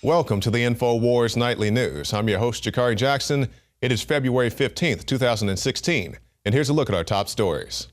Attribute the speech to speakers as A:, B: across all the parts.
A: Welcome to the InfoWars Nightly News. I'm your host, Jakari Jackson. It is February 15th, 2016. And here's a look at our top stories.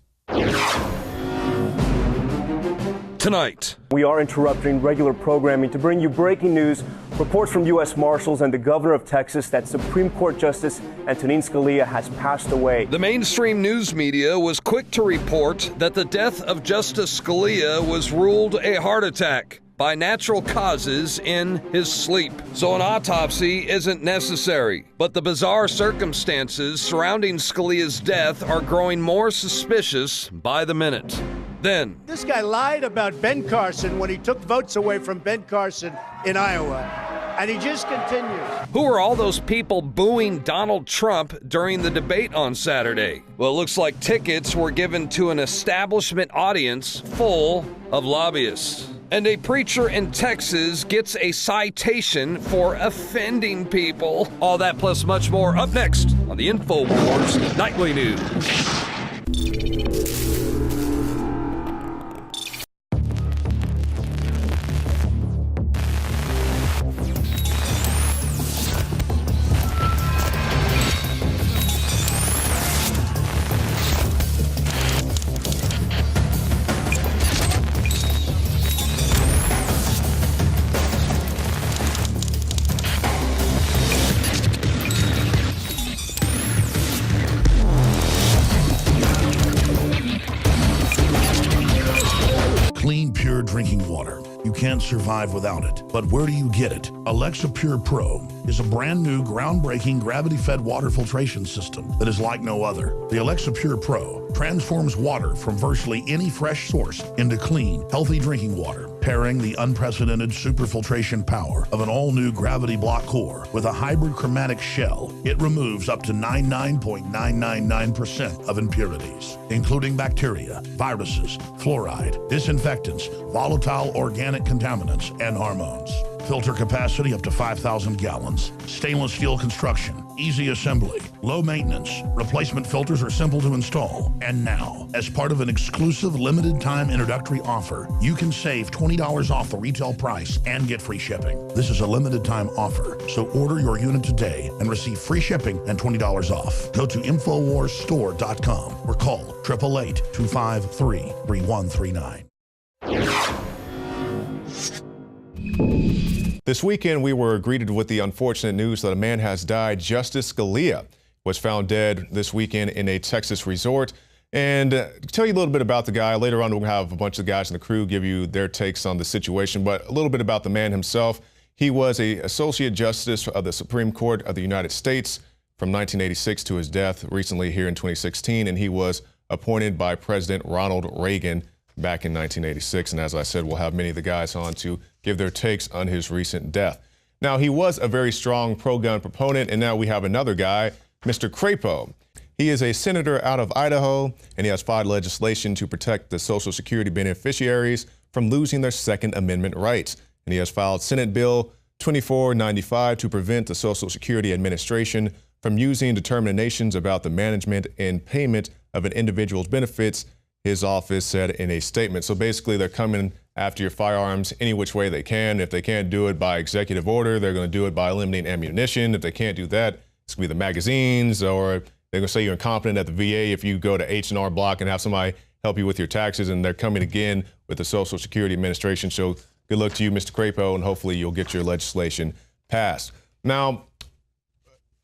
B: Tonight,
C: we are interrupting regular programming to bring you breaking news, reports from U.S. Marshals and the governor of Texas that Supreme Court Justice Antonin Scalia has passed away.
B: The mainstream news media was quick to report that the death of Justice Scalia was ruled a heart attack by natural causes in his sleep. So an autopsy isn't necessary. But the bizarre circumstances surrounding Scalia's death are growing more suspicious by the minute. Then,
D: this guy lied about Ben Carson when he took votes away from Ben Carson in Iowa. And he just continues.
B: Who are all those people booing Donald Trump during the debate on Saturday? Well, it looks like tickets were given to an establishment audience full of lobbyists. And a preacher in Texas gets a citation for offending people. All that plus much more up next on the InfoWars Nightly News.
E: Clean, pure drinking water. You can't survive without it. But where do you get it? Alexa Pure Pro is a brand new, groundbreaking, gravity-fed water filtration system that is like no other. The Alexa Pure Pro transforms water from virtually any fresh source into clean, healthy drinking water, pairing the unprecedented superfiltration power of an all-new gravity block core with a hybrid chromatic shell. It removes up to 99.999% of impurities, including bacteria, viruses, fluoride, disinfectants, volatile organic contaminants, and hormones. Filter capacity up to 5,000 gallons. Stainless steel construction, easy assembly, low maintenance. Replacement filters are simple to install. And now, as part of an exclusive limited time introductory offer, you can save $20 off the retail price and get free shipping. This is a limited time offer, so order your unit today and receive free shipping and $20 off. Go to InfoWarsStore.com or call 888-253-3139.
A: This weekend, we were greeted with the unfortunate news that a man has died. Justice Scalia was found dead this weekend in a Texas resort. And to tell you a little bit about the guy, later on we'll have a bunch of guys in the crew give you their takes on the situation, but a little bit about the man himself. He was an Associate Justice of the Supreme Court of the United States from 1986 to his death recently here in 2016, and he was appointed by President Ronald Reagan back in 1986. And as I said, we'll have many of the guys on to give their takes on his recent death. Now, he was a very strong pro-gun proponent, and now we have another guy, Mr. Crapo. He is a senator out of Idaho, and he has filed legislation to protect the Social Security beneficiaries from losing their Second Amendment rights. And he has filed Senate Bill 2495 to prevent the Social Security Administration from using determinations about the management and payment of an individual's benefits, his office said in a statement. So basically, they're coming after your firearms any which way they can. If they can't do it by executive order, they're going to do it by eliminating ammunition. If they can't do that, it's going to be the magazines, or they're going to say you're incompetent at the VA if you go to H&R Block and have somebody help you with your taxes. And they're coming again with the Social Security Administration. So good luck to you, Mr. Crapo, and hopefully you'll get your legislation passed. Now,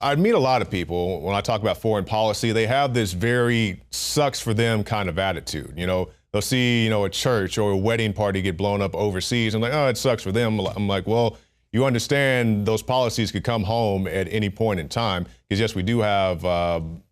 A: I meet a lot of people when I talk about foreign policy. They have this very sucks for them kind of attitude. You know, they'll see, a church or a wedding party get blown up overseas. I'm like, oh, it sucks for them. I'm like, well, you understand those policies could come home at any point in time. Because yes, we do have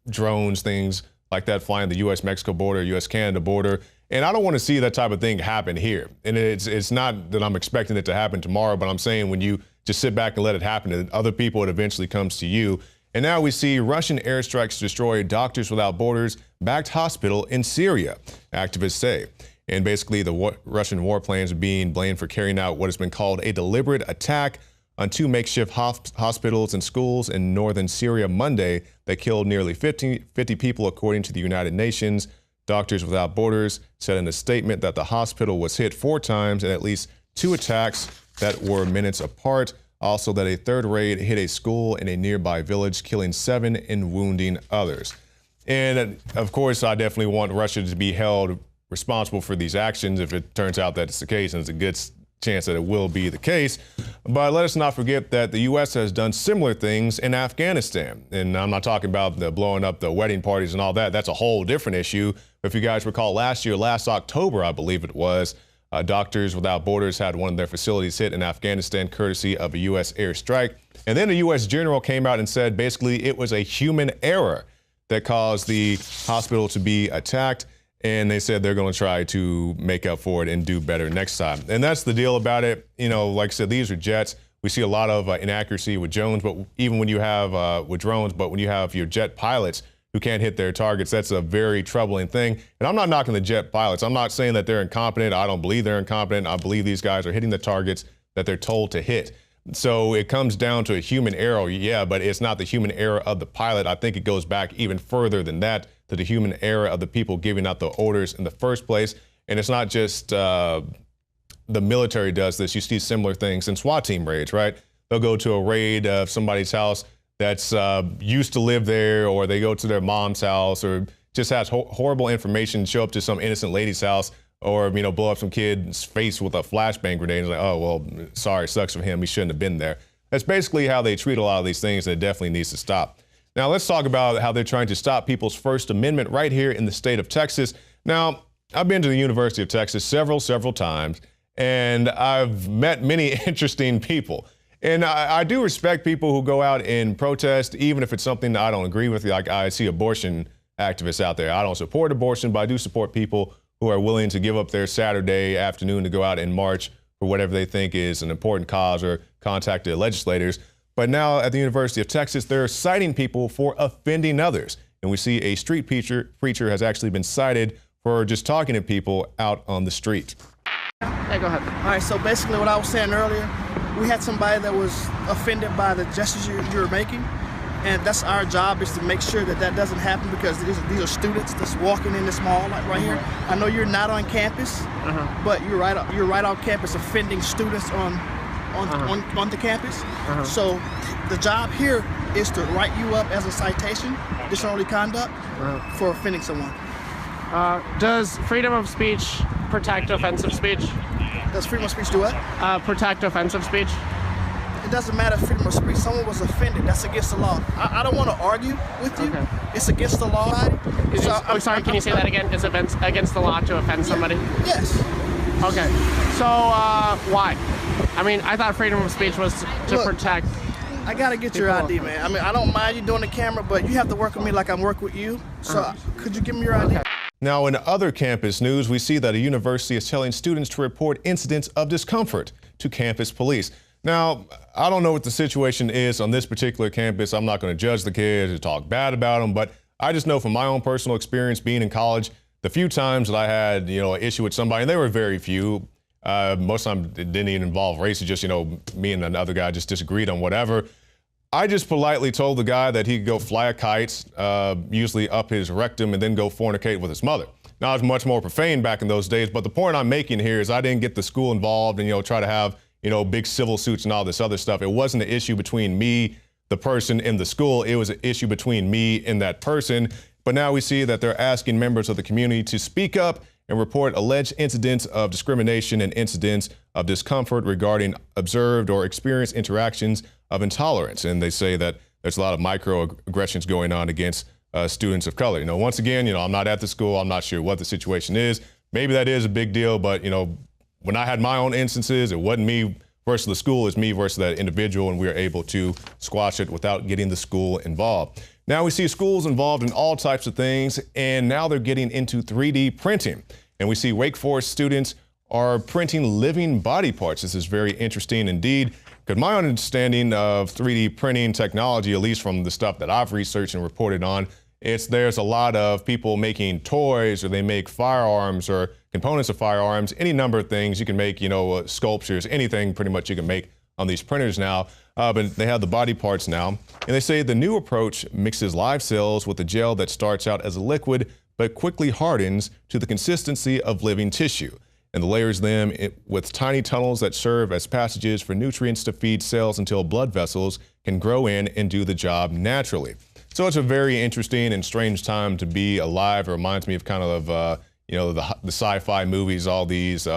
A: drones, things like that flying the U.S.-Mexico border, U.S.-Canada border. And I don't want to see that type of thing happen here. And it's not that I'm expecting it to happen tomorrow, but I'm saying when you just sit back and let it happen to other people, it eventually comes to you. And now we see Russian airstrikes destroy Doctors Without Borders-backed hospital in Syria, activists say. And basically, the Russian warplanes are being blamed for carrying out what has been called a deliberate attack on two makeshift hospitals and schools in northern Syria Monday that killed nearly 50 people, according to the United Nations. Doctors Without Borders said in a statement that the hospital was hit 4 times in at least 2 attacks that were minutes apart. Also that a third raid hit a school in a nearby village, killing 7 and wounding others. And of course, I definitely want Russia to be held responsible for these actions if it turns out that it's the case, and it's a good chance that it will be the case. But let us not forget that the U.S. has done similar things in Afghanistan. And I'm not talking about the blowing up the wedding parties and all that. That's a whole different issue. If you guys recall last October, I believe it was, Doctors Without Borders had one of their facilities hit in Afghanistan courtesy of a U.S. airstrike. And then a U.S. general came out and said basically it was a human error that caused the hospital to be attacked. And they said they're going to try to make up for it and do better next time. And that's the deal about it. You know, like I said, these are jets. We see a lot of inaccuracy with drones, but even when you have with drones, but when you have your jet pilots who can't hit their targets, that's a very troubling thing. And I'm not knocking the jet pilots. I'm not saying that they're incompetent. I don't believe they're incompetent. I believe these guys are hitting the targets that they're told to hit. So it comes down to a human error, yeah, but it's not the human error of the pilot. I think it goes back even further than that, to the human error of the people giving out the orders in the first place. And it's not just the military does this. You see similar things in SWAT team raids, right? They'll go to a raid of somebody's house that's used to live there, or they go to their mom's house, or just has horrible information, show up to some innocent lady's house, or, you know, blow up some kid's face with a flashbang grenade. It's like, oh, well, sorry, sucks for him. He shouldn't have been there. That's basically how they treat a lot of these things, and it definitely needs to stop. Now, let's talk about how they're trying to stop people's First Amendment right here in the state of Texas. Now, I've been to the University of Texas several times, and I've met many interesting people. And I do respect people who go out and protest, even if it's something that I don't agree with. Like, I see abortion activists out there. I don't support abortion, but I do support people who are willing to give up their Saturday afternoon to go out and march for whatever they think is an important cause, or contact their legislators. But now at the University of Texas, they're citing people for offending others. And we see a street preacher has actually been cited for just talking to people out on the street.
F: Hey, go ahead. All right, so basically what I was saying earlier, we had somebody that was offended by the gestures you're making. And that's our job, is to make sure that that doesn't happen, because these are students that's walking in this mall, like right here. I know you're not on campus, but you're right on campus offending students on the campus. So the job here is to write you up as a citation, disorderly conduct, for offending someone.
G: Does freedom of speech protect offensive speech?
F: Does freedom of speech do what?
G: Protect offensive speech?
F: It doesn't matter if freedom of speech. Someone was offended. That's against the law. I don't want to argue with you. Okay. It's against the law.
G: Sorry, can you say that again? Is it against the law to offend somebody?
F: Yes.
G: Okay. So why? I mean, I thought freedom of speech was to protect.
F: I gotta get your ID, man. I mean, I don't mind you doing the camera, but you have to work with me like I'm working with you. So could you give me your ID?
G: Okay.
A: Now, in other campus news, we see that a university is telling students to report incidents of discomfort to campus police. Now, I don't know what the situation is on this particular campus. I'm not going to judge the kids or talk bad about them, but I just know from my own personal experience being in college, the few times that I had, you know, an issue with somebody, and they were very few. Most of the time it didn't even involve race. It's just, you know, me and another guy just disagreed on whatever. I just politely told the guy that he could go fly a kite, usually up his rectum, and then go fornicate with his mother. Now, I was much more profane back in those days, but the point I'm making here is I didn't get the school involved and, you know, try to have, you know, big civil suits and all this other stuff. It wasn't an issue between me, the person, and the school. It was an issue between me and that person. But now we see that they're asking members of the community to speak up and report alleged incidents of discrimination and incidents of discomfort regarding observed or experienced interactions of intolerance. And they say that there's a lot of microaggressions going on against students of color. You know, once again, you know, I'm not at the school. I'm not sure what the situation is. Maybe that is a big deal, but, you know, when I had my own instances, it wasn't me versus the school, it's me versus that individual, and we were able to squash it without getting the school involved. Now we see schools involved in all types of things, and now they're getting into 3D printing. And we see Wake Forest students are printing living body parts. This is very interesting indeed, because my understanding of 3D printing technology, at least from the stuff that I've researched and reported on, there's a lot of people making toys, or they make firearms or components of firearms, any number of things. You can make, you know, sculptures, anything pretty much you can make on these printers now, but they have the body parts now. And they say the new approach mixes live cells with a gel that starts out as a liquid, but quickly hardens to the consistency of living tissue. and layers them with tiny tunnels that serve as passages for nutrients to feed cells until blood vessels can grow in and do the job naturally. So it's a very interesting and strange time to be alive. It reminds me of kind of, the sci-fi movies, all these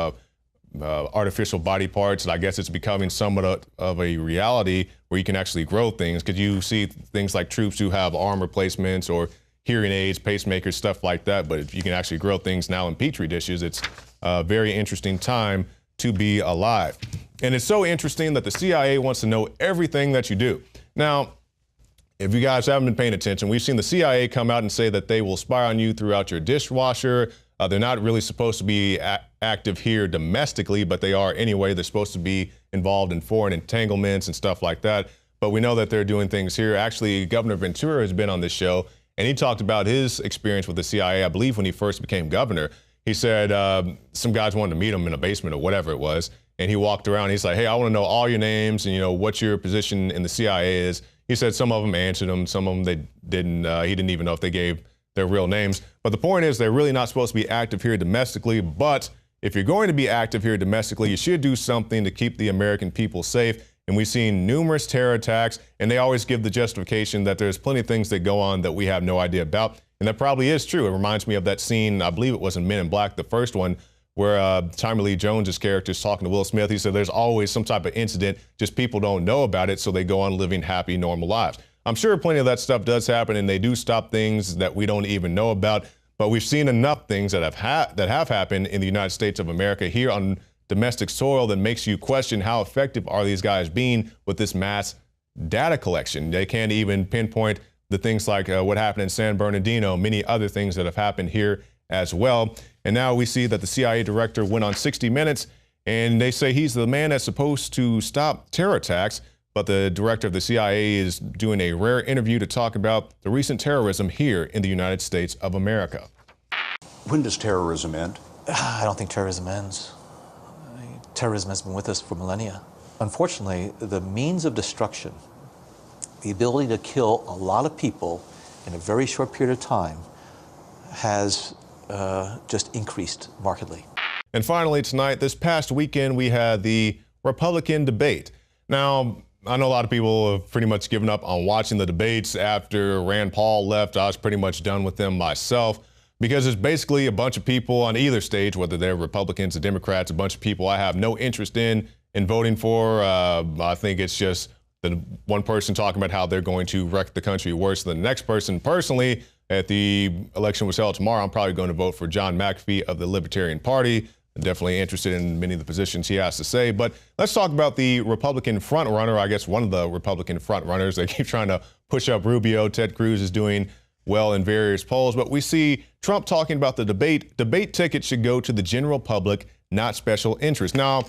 A: artificial body parts. And I guess it's becoming somewhat of a reality where you can actually grow things, because you see things like troops who have arm replacements or hearing aids, pacemakers, stuff like that. But if you can actually grow things now in petri dishes, it's a very interesting time to be alive. And it's so interesting that the CIA wants to know everything that you do. Now, if you guys haven't been paying attention, we've seen the CIA come out and say that they will spy on you throughout your dishwasher. They're not really supposed to be active here domestically, but they are anyway. They're supposed to be involved in foreign entanglements and stuff like that. But we know that they're doing things here. Actually, Governor Ventura has been on this show, and he talked about his experience with the CIA, I believe, when he first became governor. He said some guys wanted to meet him in a basement or whatever it was, and he walked around. He's like, hey, I want to know all your names and, what your position in the CIA is. He said some of them answered him, some of them they didn't. He didn't even know if they gave their real names. But the point is, they're really not supposed to be active here domestically. But if you're going to be active here domestically, you should do something to keep the American people safe. And we've seen numerous terror attacks, and they always give the justification that there's plenty of things that go on that we have no idea about. And that probably is true. It reminds me of that scene, I believe it was in Men in Black, the first one, where Tommy Lee Jones's character is talking to Will Smith. He said there's always some type of incident, just people don't know about it, so they go on living happy, normal lives. I'm sure plenty of that stuff does happen, and they do stop things that we don't even know about. But we've seen enough things that have happened in the United States of America here on domestic soil that makes you question how effective are these guys being with this mass data collection. They can't even pinpoint the things like what happened in San Bernardino, many other things that have happened here as well. And now we see that the CIA director went on 60 Minutes, and they say he's the man that's supposed to stop terror attacks. But the director of the CIA is doing a rare interview to talk about the recent terrorism here in the United States of America.
H: When does terrorism end?
I: I don't think terrorism ends. Terrorism has been with us for millennia. Unfortunately, the means of destruction, the ability to kill a lot of people in a very short period of time, has just increased markedly.
A: And finally tonight, this past weekend, we had the Republican debate. Now, I know a lot of people have pretty much given up on watching the debates after Rand Paul left. I was pretty much done with them myself, because it's basically a bunch of people on either stage, whether they're Republicans or Democrats, a bunch of people I have no interest in voting for. I think it's just the one person talking about how they're going to wreck the country worse than the next person. Personally, if the election was held tomorrow, I'm probably going to vote for John McAfee of the Libertarian Party. I'm definitely interested in many of the positions he has to say. But let's talk about the Republican frontrunner, I guess one of the Republican frontrunners. They keep trying to push up Rubio. Ted Cruz is doing well in various polls. But we see Trump talking about the debate. Debate tickets should go to the general public, not special interests. Now,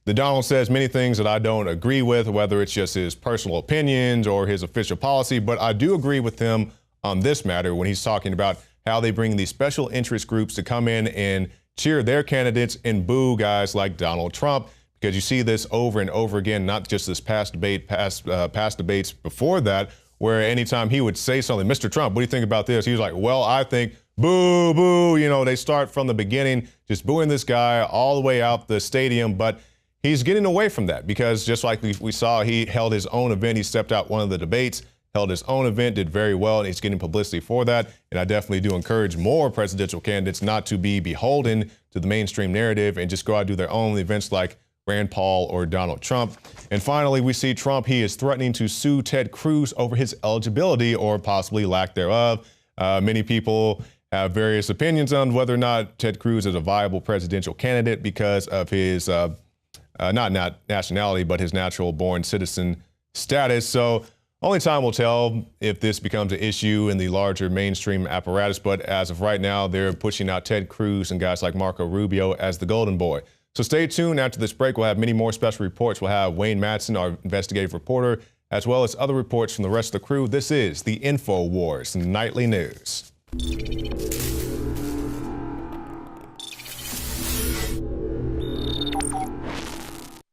A: the Donald says many things that I don't agree with, whether it's just his personal opinions or his official policy. But I do agree with him on this matter when he's talking about how they bring these special interest groups to come in and cheer their candidates and boo guys like Donald Trump, because you see this over and over again, not just this past debate, past debates before that, where anytime he would say something, Mr. Trump, what do you think about this? He was like, well, I think boo, boo. They start from the beginning, just booing this guy all the way out the stadium. But he's getting away from that, because just like we saw, he held his own event. He stepped out one of the debates, held his own event, did very well, and he's getting publicity for that. And I definitely do encourage more presidential candidates not to be beholden to the mainstream narrative and just go out and do their own events like Rand Paul or Donald Trump. And finally, we see Trump, he is threatening to sue Ted Cruz over his eligibility or possibly lack thereof. Many people have various opinions on whether or not Ted Cruz is a viable presidential candidate because of his, not nationality, but his natural born citizen status. So only time will tell if this becomes an issue in the larger mainstream apparatus. But as of right now, they're pushing out Ted Cruz and guys like Marco Rubio as the golden boy. So stay tuned. After this break, we'll have many more special reports. We'll have Wayne Madsen, our investigative reporter, as well as other reports from the rest of the crew. This is the InfoWars Nightly News.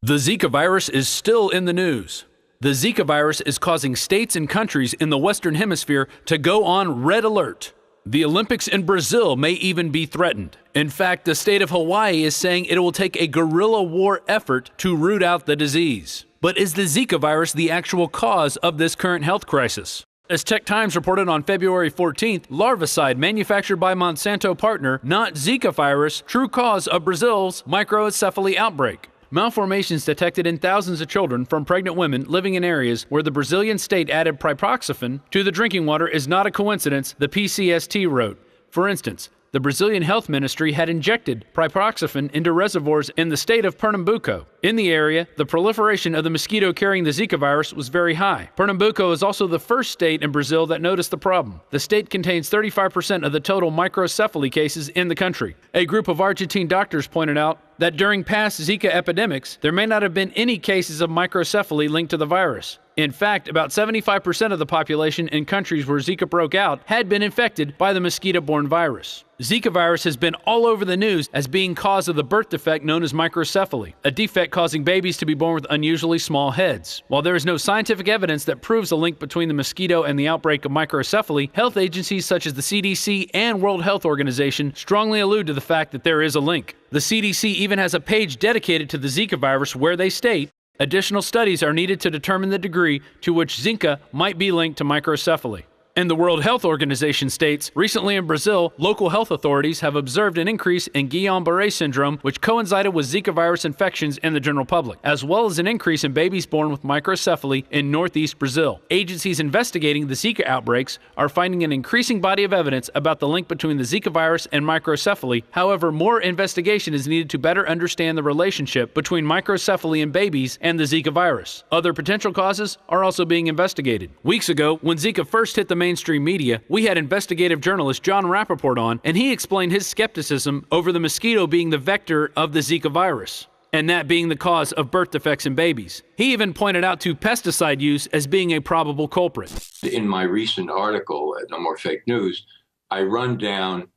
J: The Zika virus is still in the news. The Zika virus is causing states and countries in the Western Hemisphere to go on red alert. The Olympics in Brazil may even be threatened. In fact, the state of Hawaii is saying it will take a guerrilla war effort to root out the disease. But is the Zika virus the actual cause of this current health crisis? As Tech Times reported on February 14th, larvicide manufactured by Monsanto partner, not Zika virus, true cause of Brazil's microcephaly outbreak. Malformations detected in thousands of children from pregnant women living in areas where the Brazilian state added piproxyfen to the drinking water is not a coincidence, the PCST wrote. For instance, the Brazilian Health Ministry had injected piproxyfen into reservoirs in the state of Pernambuco. In the area, the proliferation of the mosquito carrying the Zika virus was very high. Pernambuco is also the first state in Brazil that noticed the problem. The state contains 35% of the total microcephaly cases in the country. A group of Argentine doctors pointed out that during past Zika epidemics, there may not have been any cases of microcephaly linked to the virus. In fact, about 75% of the population in countries where Zika broke out had been infected by the mosquito-borne virus. Zika virus has been all over the news as being cause of the birth defect known as microcephaly, a defect causing babies to be born with unusually small heads. While there is no scientific evidence that proves a link between the mosquito and the outbreak of microcephaly, health agencies such as the CDC and World Health Organization strongly allude to the fact that there is a link. The CDC even has a page dedicated to the Zika virus where they state, additional studies are needed to determine the degree to which Zika might be linked to microcephaly. And the World Health Organization states, recently in Brazil, local health authorities have observed an increase in Guillain-Barré syndrome, which coincided with Zika virus infections in the general public, as well as an increase in babies born with microcephaly in northeast Brazil. Agencies investigating the Zika outbreaks are finding an increasing body of evidence about the link between the Zika virus and microcephaly. However, more investigation is needed to better understand the relationship between microcephaly in babies and the Zika virus. Other potential causes are also being investigated. Weeks ago, when Zika first hit the mainstream media, we had investigative journalist John Rappaport on, and he explained his skepticism over the mosquito being the vector of the Zika virus, and that being the cause of birth defects in babies. He even pointed out to pesticide use as being a probable culprit.
K: In my recent article at No More Fake News, I run down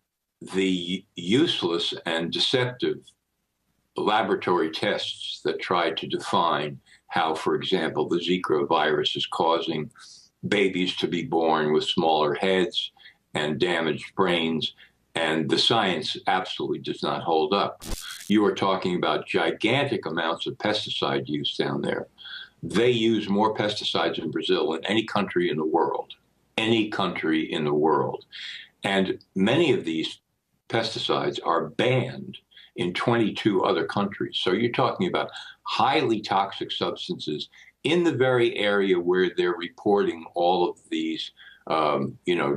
K: the useless and deceptive laboratory tests that try to define how, for example, the Zika virus is causing babies to be born with smaller heads and damaged brains, and the science absolutely does not hold up. You are talking about gigantic amounts of pesticide use down there. They use more pesticides in Brazil than any country in the world. Any country in the world. And many of these pesticides are banned in 22 other countries. So you're talking about highly toxic substances in the very area where they're reporting all of these,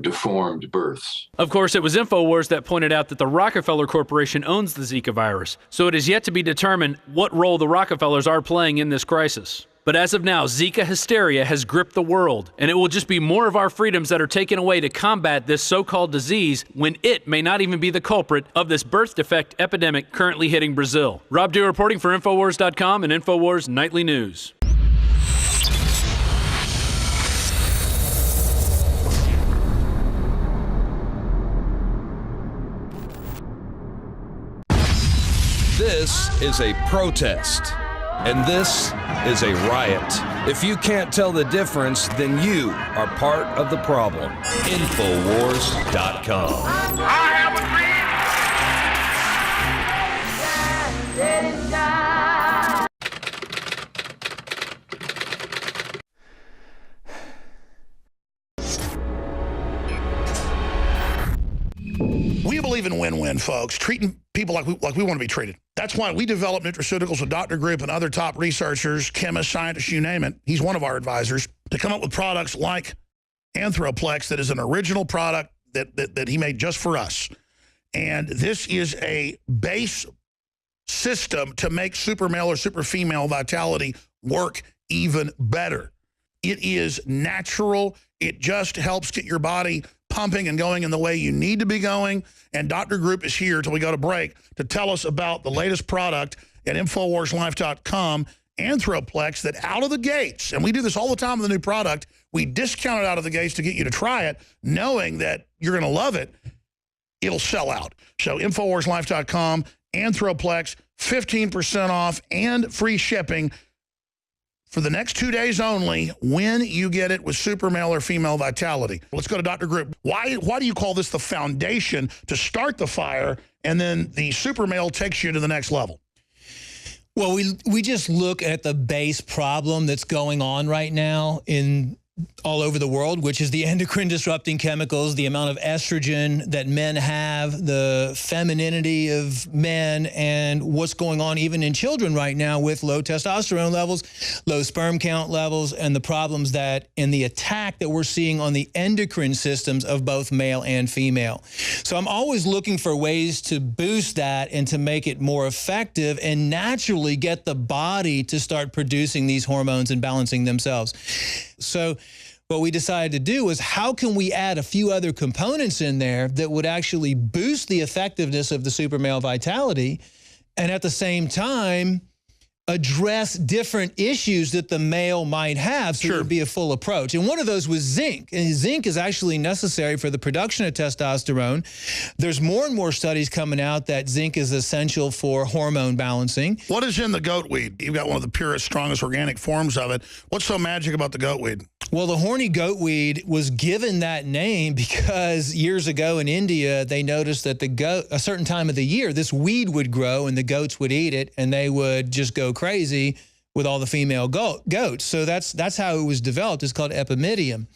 K: deformed births.
J: Of course, it was InfoWars that pointed out that the Rockefeller Corporation owns the Zika virus, so it is yet to be determined what role the Rockefellers are playing in this crisis. But as of now, Zika hysteria has gripped the world, and it will just be more of our freedoms that are taken away to combat this so-called disease when it may not even be the culprit of this birth defect epidemic currently hitting Brazil. Rob Dew reporting for Infowars.com and Infowars Nightly News.
B: This is a protest, and this is a riot. If you can't tell the difference, then you are part of the problem. Infowars.com.
L: I have a dream.
E: We believe in win-win, folks, treating people like we want to be treated. That's why we develop nutraceuticals with Dr. Group and other top researchers, chemists, scientists, you name it. He's one of our advisors, to come up with products like Anthroplex that is an original product that he made just for us. And this is a base system to make super male or super female vitality work even better. It is natural. It just helps get your body pumping and going in the way you need to be going. And Dr. Group is here till we go to break to tell us about the latest product at InfoWarsLife.com, Anthroplex, that out of the gates, and we do this all the time with a new product, we discount it out of the gates to get you to try it, knowing that you're going to love it. It'll sell out. So InfoWarsLife.com, Anthroplex, 15% off and free shipping. for the next 2 days only when you get it with super male or female vitality. Let's go to Dr. Group. Why do you call this the foundation to start the fire, and then the super male takes you to the next level?
L: Well, we just look at the base problem that's going on right now all over the world, which is the endocrine disrupting chemicals, the amount of estrogen that men have, the femininity of men, and what's going on even in children right now with low testosterone levels, low sperm count levels, and the problems that and the attack that we're seeing on the endocrine systems of both male and female. So I'm always looking for ways to boost that and to make it more effective and naturally get the body to start producing these hormones and balancing themselves. So what we decided to do was, how can we add a few other components in there that would actually boost the effectiveness of the super male vitality and at the same time address different issues that the male might have, so it would be a full approach. And one of those was zinc. And zinc is actually necessary for the production of testosterone. There's more and more studies coming out that zinc is essential for hormone balancing.
E: What is in the goat weed? You've got one of the purest, strongest organic forms of it. What's so magic about the goat weed?
L: Well, the horny goat weed was given that name because years ago in India, they noticed that a certain time of the year, this weed would grow and the goats would eat it and they would just go crazy with all the female goats. So that's how it was developed. It's called epimedium.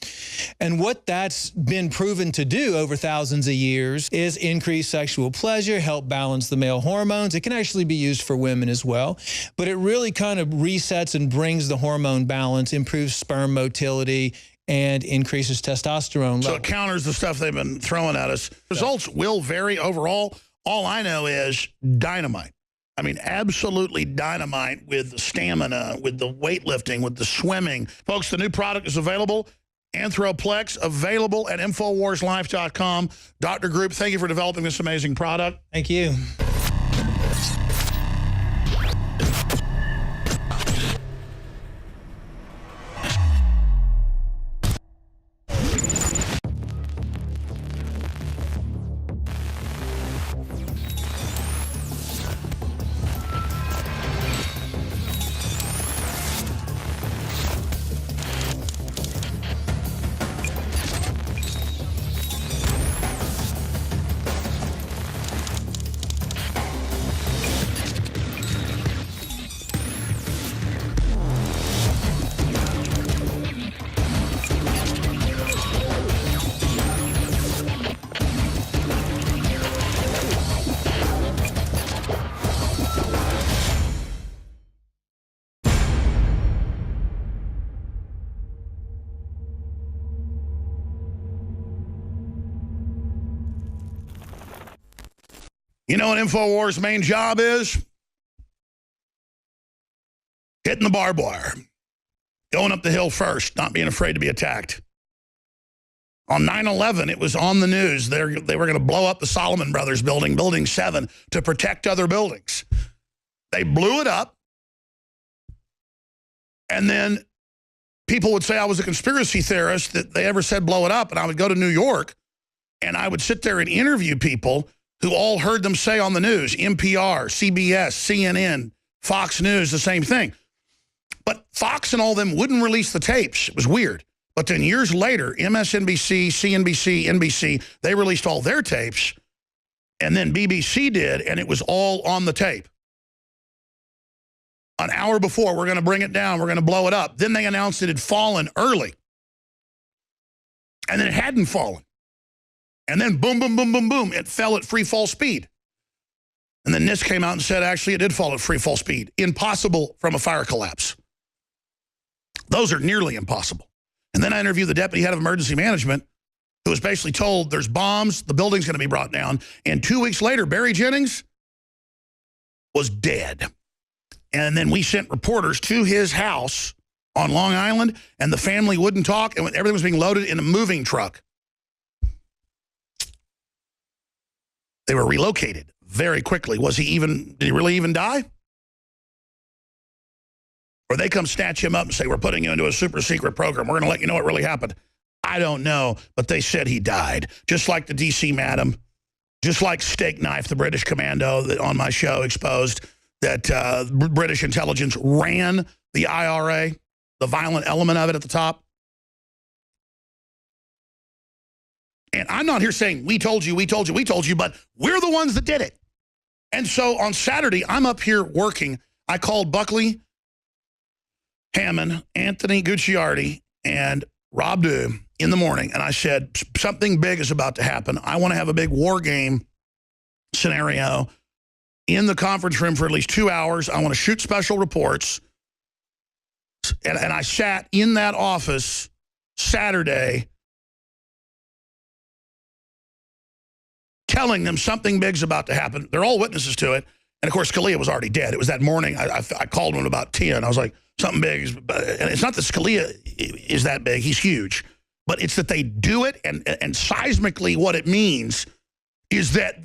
L: And what that's been proven to do over thousands of years is increase sexual pleasure, help balance the male hormones. It can actually be used for women as well. But it really kind of resets and brings the hormone balance, improves sperm motility, and increases testosterone levels.
E: So it counters the stuff they've been throwing at us. Results will vary overall. All I know is dynamite. I mean, absolutely dynamite with the stamina, with the weightlifting, with the swimming. Folks, the new product is available. Anthroplex, available at InfoWarsLife.com. Dr. Group, thank you for developing this amazing product.
L: Thank you.
E: You know what InfoWars' main job is? Hitting the barbed wire. Going up the hill first, not being afraid to be attacked. On 9/11, it was on the news. They were going to blow up the Solomon Brothers building, Building 7, to protect other buildings. They blew it up. And then people would say I was a conspiracy theorist, that they ever said blow it up. And I would go to New York, and I would sit there and interview people who all heard them say on the news, NPR, CBS, CNN, Fox News, the same thing. But Fox and all them wouldn't release the tapes. It was weird. But then years later, MSNBC, CNBC, NBC, they released all their tapes, and then BBC did, and it was all on the tape. An hour before, we're going to bring it down, we're going to blow it up. Then they announced it had fallen early. And then it hadn't fallen. And then boom, boom, boom, boom, boom, it fell at free fall speed. And then NIST came out and said, actually, it did fall at free fall speed. Impossible from a fire collapse. Those are nearly impossible. And then I interviewed the deputy head of emergency management, who was basically told there's bombs, the building's going to be brought down. And 2 weeks later, Barry Jennings was dead. And then we sent reporters to his house on Long Island, and the family wouldn't talk, and everything was being loaded in a moving truck. They were relocated very quickly. Did he really even die? Or they come snatch him up and say, we're putting you into a super secret program. We're going to let you know what really happened. I don't know, but they said he died. Just like the DC madam, just like Steak Knife, the British commando that on my show exposed that British intelligence ran the IRA. the violent element of it at the top. And I'm not here saying, we told you, but we're the ones that did it. And so on Saturday, I'm up here working. I called Buckley, Hammond, Anthony Gucciardi, and Rob Dew in the morning. And I said, something big is about to happen. I want to have a big war game scenario in the conference room for at least 2 hours. I want to shoot special reports. And I sat in that office Saturday telling them something big's about to happen. They're all witnesses to it. And, of course, Scalia was already dead. It was that morning. I called him about 10. I was like, something big. And it's not that Scalia is that big. He's huge. But it's that they do it. And seismically what it means is that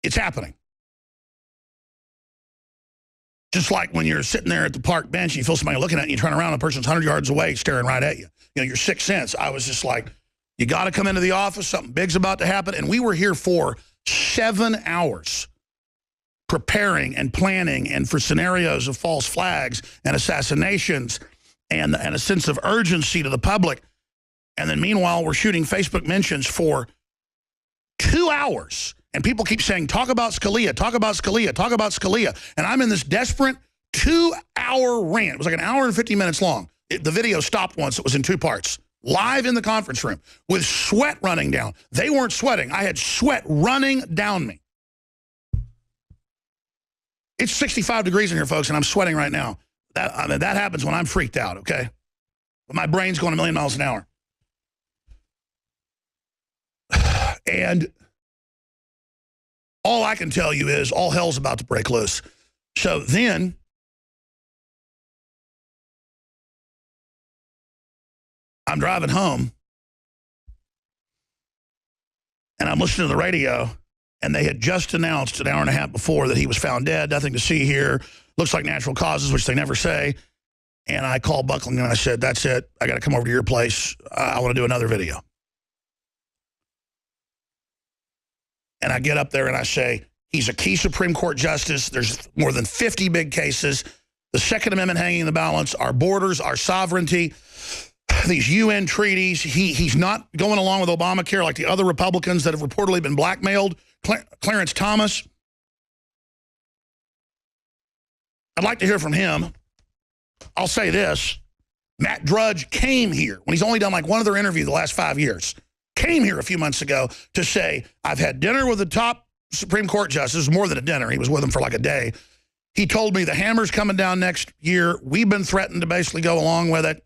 E: it's happening. Just like when you're sitting there at the park bench, you feel somebody looking at you, you turn around, a person's 100 yards away staring right at you. You know, your sixth sense. I was just like, you got to come into the office. Something big's about to happen. And we were here for 7 hours preparing and planning and for scenarios of false flags and assassinations and a sense of urgency to the public. And then meanwhile, we're shooting Facebook mentions for 2 hours. And people keep saying, talk about Scalia, talk about Scalia, talk about Scalia. And I'm in this desperate 2-hour rant. It was like an hour and 50 minutes long. The video stopped once. It was in 2 parts. Live in the conference room with sweat running down. They weren't sweating. I had sweat running down me. It's 65 degrees in here, folks, and I'm sweating right now. That happens when I'm freaked out, okay? But my brain's going a million miles an hour. And all I can tell you is all hell's about to break loose. So then I'm driving home and I'm listening to the radio, and they had just announced an hour and a half before that he was found dead, nothing to see here, looks like natural causes, which they never say. And I called Buckland and I said, that's it. I got to come over to your place. I want to do another video. And I get up there and I say, he's a key Supreme Court justice. There's more than 50 big cases. The Second Amendment hanging in the balance, our borders, our sovereignty, these UN treaties. He's not going along with Obamacare like the other Republicans that have reportedly been blackmailed. Clarence Thomas. I'd like to hear from him. I'll say this. Matt Drudge came here when he's only done like one other interview the last 5 years. Came here a few months ago to say, I've had dinner with the top Supreme Court justice, more than a dinner. He was with them for like a day. He told me the hammer's coming down next year. We've been threatened to basically go along with it.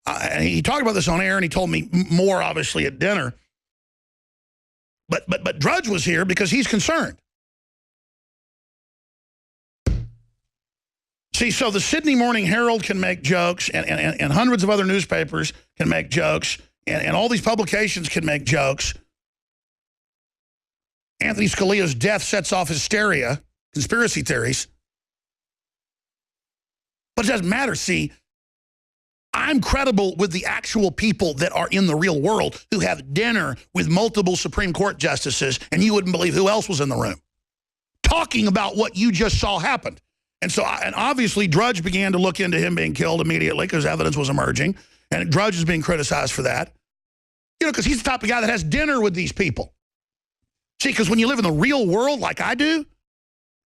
E: And he talked about this on air, and he told me more, obviously, at dinner. But Drudge was here because he's concerned. See, so the Sydney Morning Herald can make jokes, and hundreds of other newspapers can make jokes, and all these publications can make jokes. Anthony Scalia's death sets off hysteria, conspiracy theories. But it doesn't matter, see. I'm credible with the actual people that are in the real world who have dinner with multiple Supreme Court justices, and you wouldn't believe who else was in the room talking about what you just saw happened. And so, and obviously, Drudge began to look into him being killed immediately because evidence was emerging, and Drudge is being criticized for that. You know, because he's the type of guy that has dinner with these people. See, because when you live in the real world like I do,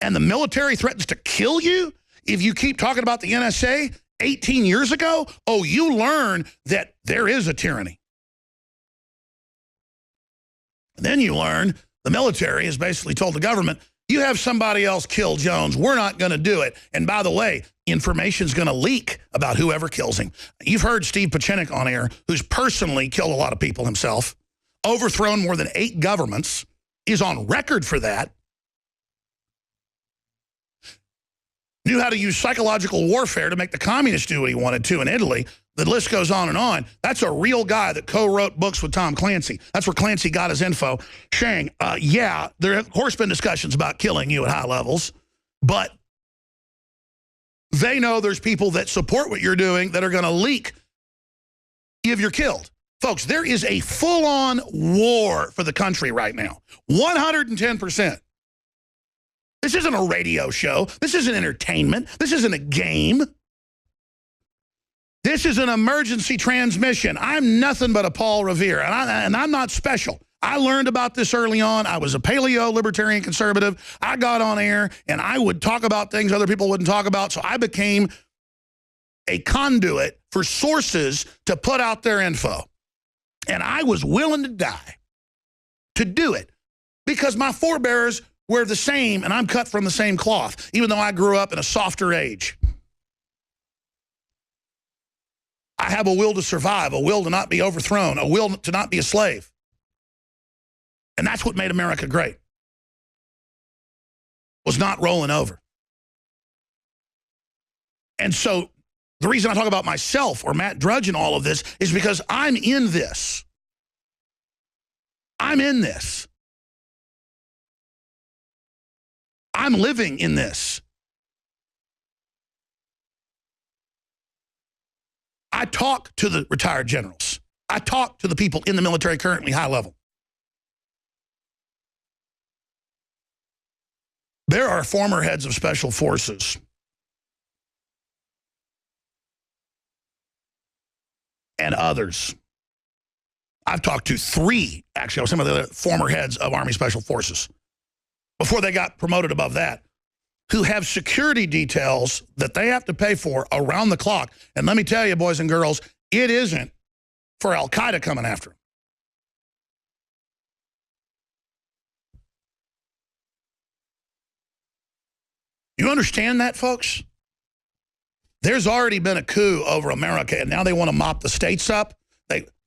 E: and the military threatens to kill you if you keep talking about the NSA 18 years ago, oh, you learn that there is a tyranny. And then you learn the military has basically told the government, you have somebody else kill Jones. We're not going to do it. And by the way, information's going to leak about whoever kills him. You've heard Steve Pachinik on air, who's personally killed a lot of people himself, overthrown more than 8 governments, is on record for that. Knew how to use psychological warfare to make the communists do what he wanted to in Italy. The list goes on and on. That's a real guy that co-wrote books with Tom Clancy. That's where Clancy got his info. Shang, yeah, there have, of course, been discussions about killing you at high levels, but they know there's people that support what you're doing that are going to leak if you're killed. Folks, there is a full-on war for the country right now. 110%. This isn't a radio show. This isn't entertainment. This isn't a game. This is an emergency transmission. I'm nothing but a Paul Revere, and I'm not special. I learned about this early on. I was a paleo libertarian conservative. I got on air, and I would talk about things other people wouldn't talk about, so I became a conduit for sources to put out their info. And I was willing to die to do it because my forebears were the same, and I'm cut from the same cloth, even though I grew up in a softer age. I have a will to survive, a will to not be overthrown, a will to not be a slave. And that's what made America great, was not rolling over. And so the reason I talk about myself or Matt Drudge and all of this is because I'm in this. I'm in this. I'm living in this. I talk to the retired generals. I talk to the people in the military currently high level. There are former heads of special forces and others. I've talked to 3, actually, some of the former heads of Army Special Forces before they got promoted above that, who have security details that they have to pay for around the clock. And let me tell you, boys and girls, it isn't for Al-Qaeda coming after them. You understand that, folks? There's already been a coup over America, and now they want to mop the states up.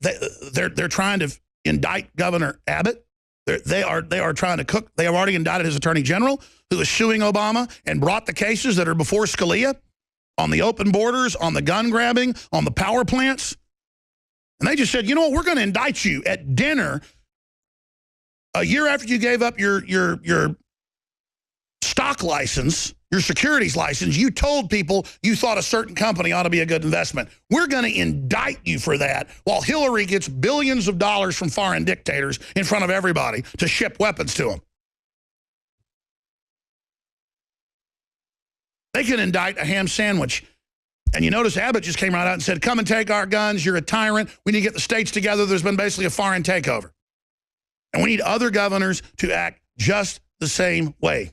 E: They're trying to indict Governor Abbott. They are trying to cook. They have already indicted his attorney general, who is suing Obama and brought the cases that are before Scalia on the open borders, on the gun grabbing, on the power plants. And they just said, you know what, we're going to indict you at dinner a year after you gave up your stock license, your securities license. You told people you thought a certain company ought to be a good investment. We're going to indict you for that while Hillary gets billions of dollars from foreign dictators in front of everybody to ship weapons to them. They can indict a ham sandwich. And you notice Abbott just came right out and said, come and take our guns. You're a tyrant. We need to get the states together. There's been basically a foreign takeover. And we need other governors to act just the same way.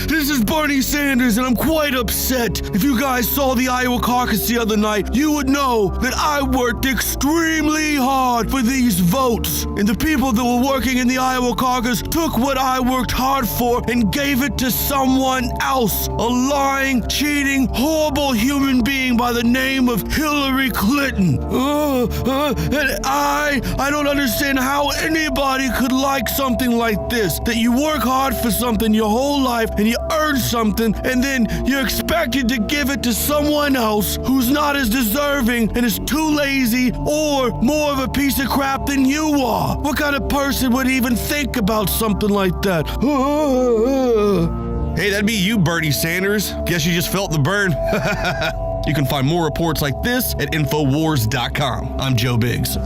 M: This is Bernie Sanders, and I'm quite upset. If you guys saw the Iowa caucus the other night, you would know that I worked extremely hard for these votes. And the people that were working in the Iowa caucus took what I worked hard for and gave it to someone else. A lying, cheating, horrible human being by the name of Hillary Clinton. And I don't understand how anybody could like something like this. That you work hard for something your whole life and you earn something, and then you're expected to give it to someone else who's not as deserving and is too lazy or more of a piece of crap than you are. What kind of person would even think about something like that?
N: Hey, that'd be you, Bernie Sanders. Guess you just felt the burn. You can find more reports like this at infowars.com. I'm Joe Biggs.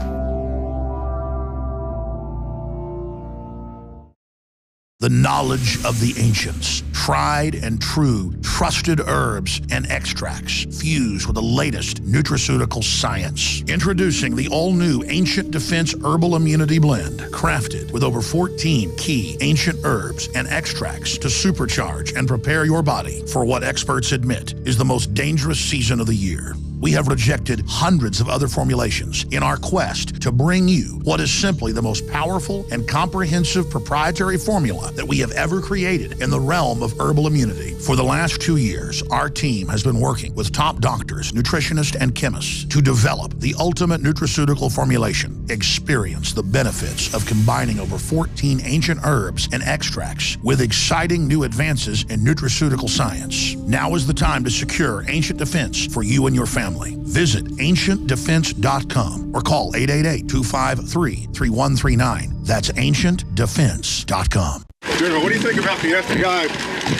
E: The knowledge of the ancients, tried and true, trusted herbs and extracts fused with the latest nutraceutical science. Introducing the all-new Ancient Defense Herbal Immunity Blend, crafted with over 14 key ancient herbs and extracts to supercharge and prepare your body for what experts admit is the most dangerous season of the year. We have rejected hundreds of other formulations in our quest to bring you what is simply the most powerful and comprehensive proprietary formula that we have ever created in the realm of herbal immunity. For the last 2 years, our team has been working with top doctors, nutritionists, and chemists to develop the ultimate nutraceutical formulation. Experience the benefits of combining over 14 ancient herbs and extracts with exciting new advances in nutraceutical science. Now is the time to secure Ancient Defense for you and your family. Visit ancientdefense.com or call 888-253-3139. That's ancientdefense.com.
A: General, what do you think about the FBI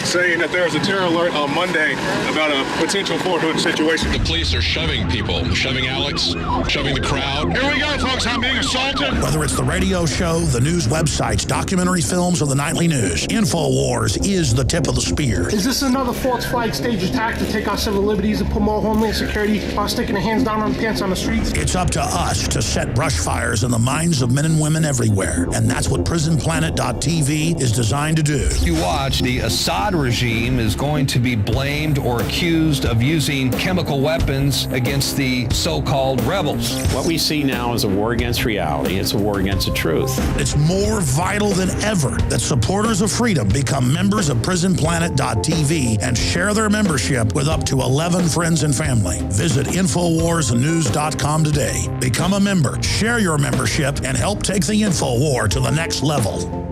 A: saying that there was a terror alert on Monday about a potential Fort Hood situation?
O: The police are shoving people, shoving Alex, shoving the crowd.
E: Here we go, folks. I'm being assaulted. Whether it's the radio show, the news websites, documentary films, or the nightly news, InfoWars is the tip of the spear.
G: Is this another false flag stage attack to take our civil liberties and put more homeland security while sticking their hands down on pants on the streets?
E: It's up to us to set brush fires in the minds of men and women everywhere, and that's what PrisonPlanet.tv is designed to do.
B: You watch, the Assad regime is going to be blamed or accused of using chemical weapons against the so-called rebels.
P: What we see now is a war against reality. It's a war against the truth.
E: It's more vital than ever that supporters of freedom become members of PrisonPlanet.tv and share their membership with up to 11 friends and family. Visit InfoWarsNews.com today. Become a member, share your membership, and help take the InfoWar to the next level.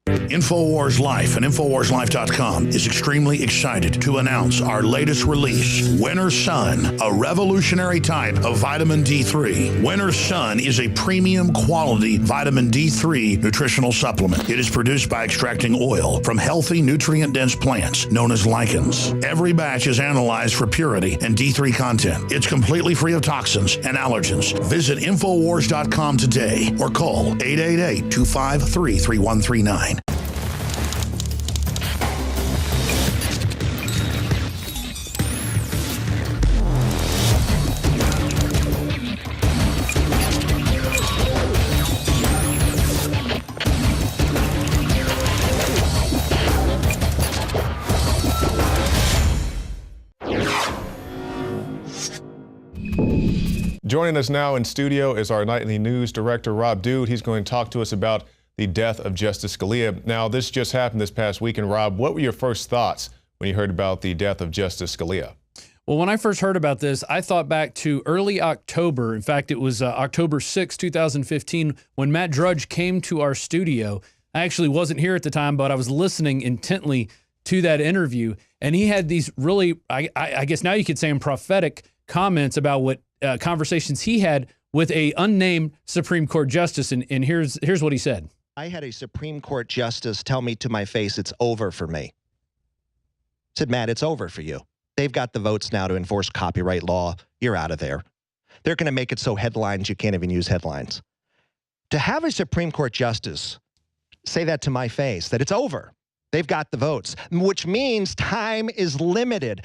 E: InfoWars Life and InfoWarsLife.com is extremely excited to announce our latest release, Winter Sun, a revolutionary type of vitamin D3. Winter Sun is a premium quality vitamin D3 nutritional supplement. It is produced by extracting oil from healthy, nutrient-dense plants known as lichens. Every batch is analyzed for purity and D3 content. It's completely free of toxins and allergens. Visit InfoWars.com today or call 888-253-3139.
A: Joining us now in studio is our nightly news director, Rob Dude. He's going to talk to us about the death of Justice Scalia. Now, this just happened this past weekend. Rob, what were your first thoughts when you heard about the death of Justice Scalia?
J: Well, when I first heard about this, I thought back to early October. In fact, it was October 6, 2015, when Matt Drudge came to our studio. I actually wasn't here at the time, but I was listening intently to that interview. And he had these really, I guess now you could say, prophetic comments about what conversations he had with a unnamed Supreme Court justice. And here's what he said.
Q: I had a Supreme Court justice tell me to my face, it's over for me. I said, Matt, it's over for you. They've got the votes now to enforce copyright law. You're out of there. They're going to make it so headlines, you can't even use headlines. To have a Supreme Court justice say that to my face, that it's over. They've got the votes, which means time is limited.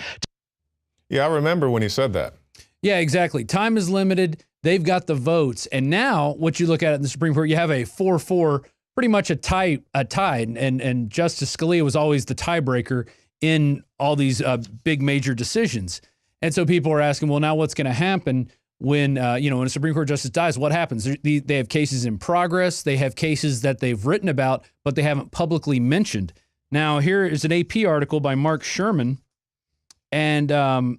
A: Yeah, I remember when he said that.
J: Yeah, exactly. Time is limited. They've got the votes. And now what you look at in the Supreme Court, you have a 4-4, pretty much a tie. And Justice Scalia was always the tiebreaker in all these big major decisions. And so people are asking, well, now what's going to happen when, when a Supreme Court justice dies? What happens? They have cases in progress. They have cases that they've written about, but they haven't publicly mentioned. Now, here is an AP article by Mark Sherman. And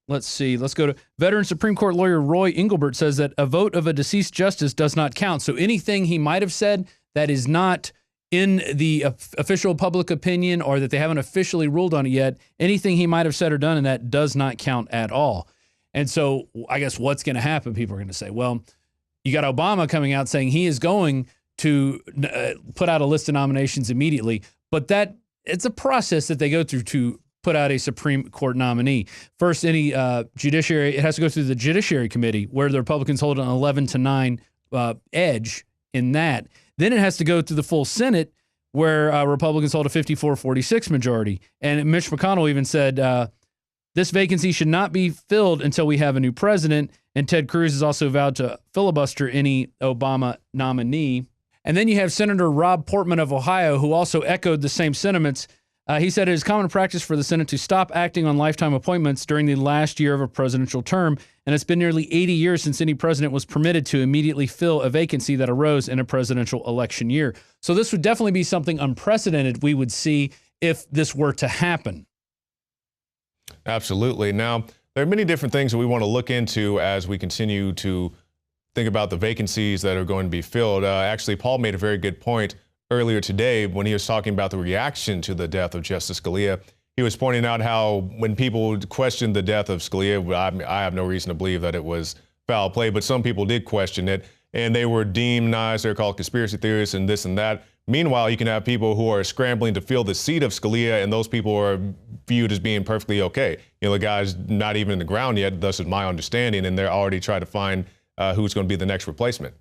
J: let's see. Let's go to veteran Supreme Court lawyer Roy Engelbert says that a vote of a deceased justice does not count. So anything he might have said that is not in the official public opinion or that they haven't officially ruled on it yet, anything he might have said or done in that does not count at all. And so I guess what's going to happen? People are going to say, well, you got Obama coming out saying he is going to put out a list of nominations immediately, but that it's a process that they go through to put out a Supreme Court nominee. First, any judiciary, it has to go through the Judiciary Committee, where the Republicans hold an 11-9 edge in that. Then it has to go through the full Senate, where Republicans hold a 54-46 majority. And Mitch McConnell even said, this vacancy should not be filled until we have a new president. And Ted Cruz has also vowed to filibuster any Obama nominee. And then you have Senator Rob Portman of Ohio, who also echoed the same sentiments. He said it is common practice for the Senate to stop acting on lifetime appointments during the last year of a presidential term, and it's been nearly 80 years since any president was permitted to immediately fill a vacancy that arose in a presidential election year. So this would definitely be something unprecedented we would see if this were to happen.
A: Absolutely. Now, there are many different things that we want to look into as we continue to think about the vacancies that are going to be filled. Actually, Paul made a very good point earlier today when he was talking about the reaction to the death of Justice Scalia. He was pointing out how when people questioned the death of Scalia, I have no reason to believe that it was foul play, but some people did question it, and they were demonized. They're called conspiracy theorists and this and that. Meanwhile, you can have people who are scrambling to fill the seat of Scalia, and those people are viewed as being perfectly okay. You know, the guy's not even in the ground yet, thus is my understanding, and they're already trying to find who's going to be the next replacement.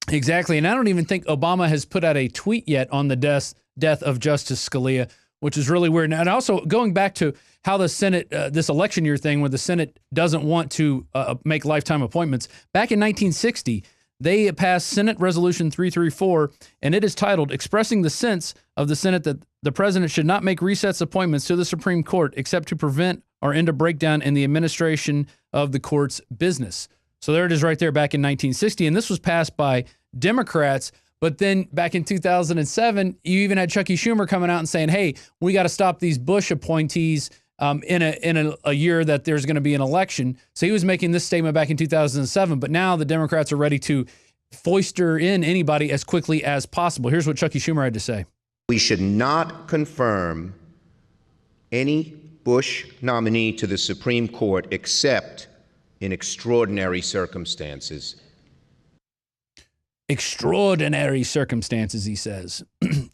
J: Exactly, and I don't even think Obama has put out a tweet yet on the death of Justice Scalia, which is really weird. And also, going back to how the Senate, this election year thing where the Senate doesn't want to make lifetime appointments, back in 1960, they passed Senate Resolution 334, and it is titled, Expressing the Sense of the Senate that the President should not make recess appointments to the Supreme Court except to prevent or end a breakdown in the administration of the court's business. So there it is right there back in 1960, and this was passed by Democrats. But then back in 2007, you even had Chuck Schumer coming out and saying, hey, we got to stop these Bush appointees in a year that there's going to be an election. So he was making this statement back in 2007, but now the Democrats are ready to foister in anybody as quickly as possible. Here's what Chuck Schumer had to say.
R: We should not confirm any Bush nominee to the Supreme Court except in extraordinary circumstances.
J: Extraordinary circumstances, he says.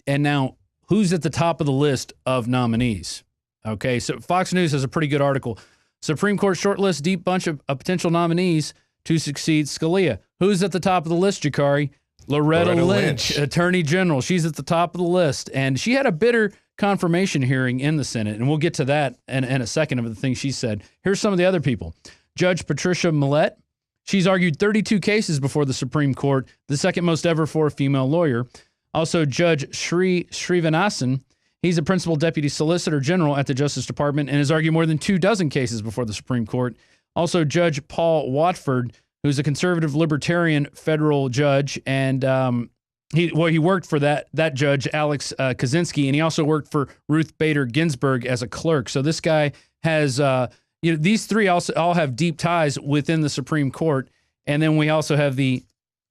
J: And now, who's at the top of the list of nominees? Okay, so Fox News has a pretty good article. Supreme Court shortlist deep bunch of potential nominees to succeed Scalia. Who's at the top of the list, Jakari? Loretta Lynch, Attorney General. She's at the top of the list. And she had a bitter confirmation hearing in the Senate, and we'll get to that in a second of the things she said. Here's some of the other people. Judge Patricia Millett. She's argued 32 cases before the Supreme Court, the second most ever for a female lawyer. Also, Judge Sri Srinivasan. He's a principal deputy solicitor general at the Justice Department and has argued more than 24 cases before the Supreme Court. Also, Judge Paul Watford, who's a conservative libertarian federal judge, and he worked for that judge, Alex Kaczynski, and he also worked for Ruth Bader Ginsburg as a clerk. So this guy has, these three also all have deep ties within the Supreme Court. And then we also have the